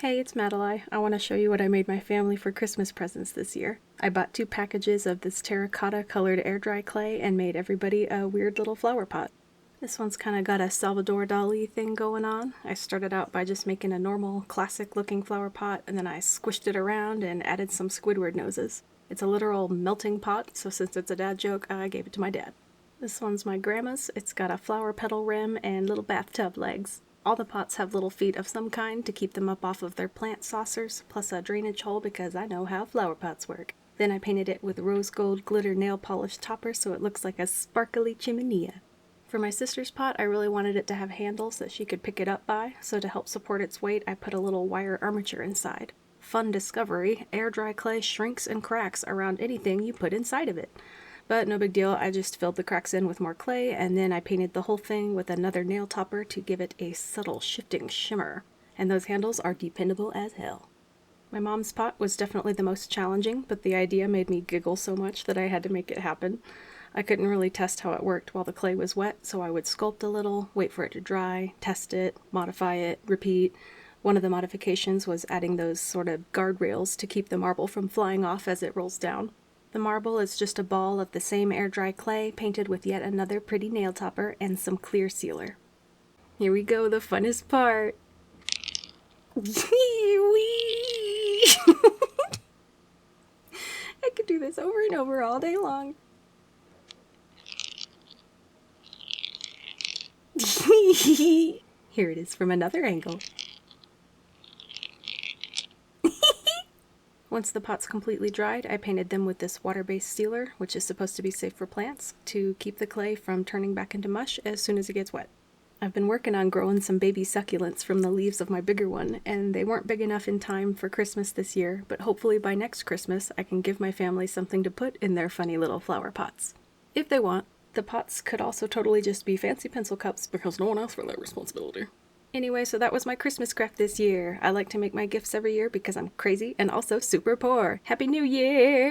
Hey, it's Madelei. I want to show you what I made my family for Christmas presents this year. I bought 2 packages of this terracotta colored air dry clay and made everybody a weird little flower pot. This one's kind of got a Salvador Dali thing going on. I started out by just making a normal, classic looking flower pot, and then I squished it around and added some Squidward noses. It's a literal melting pot, so since it's a dad joke, I gave it to my dad. This one's my grandma's. It's got a flower petal rim and little bathtub legs. All the pots have little feet of some kind to keep them up off of their plant saucers, plus a drainage hole because I know how flower pots work. Then I painted it with rose gold glitter nail polish topper so it looks like a sparkly chimenea. For my sister's pot, I really wanted it to have handles that she could pick it up by, so to help support its weight, I put a little wire armature inside. Fun discovery, air dry clay shrinks and cracks around anything you put inside of it. But no big deal, I just filled the cracks in with more clay, and then I painted the whole thing with another nail topper to give it a subtle shifting shimmer. And those handles are dependable as hell. My mom's pot was definitely the most challenging, but the idea made me giggle so much that I had to make it happen. I couldn't really test how it worked while the clay was wet, so I would sculpt a little, wait for it to dry, test it, modify it, repeat. One of the modifications was adding those sort of guardrails to keep the marble from flying off as it rolls down. The marble is just a ball of the same air-dry clay painted with yet another pretty nail topper and some clear sealer. Here we go, the funnest part. Whee! I could do this over and over all day long. Here it is from another angle. Once the pot's completely dried, I painted them with this water-based sealer, which is supposed to be safe for plants, to keep the clay from turning back into mush as soon as it gets wet. I've been working on growing some baby succulents from the leaves of my bigger one, and they weren't big enough in time for Christmas this year, but hopefully by next Christmas I can give my family something to put in their funny little flower pots. If they want. The pots could also totally just be fancy pencil cups because no one asked for that responsibility. Anyway, so that was my Christmas craft this year. I like to make my gifts every year because I'm crazy and also super poor. Happy New Year!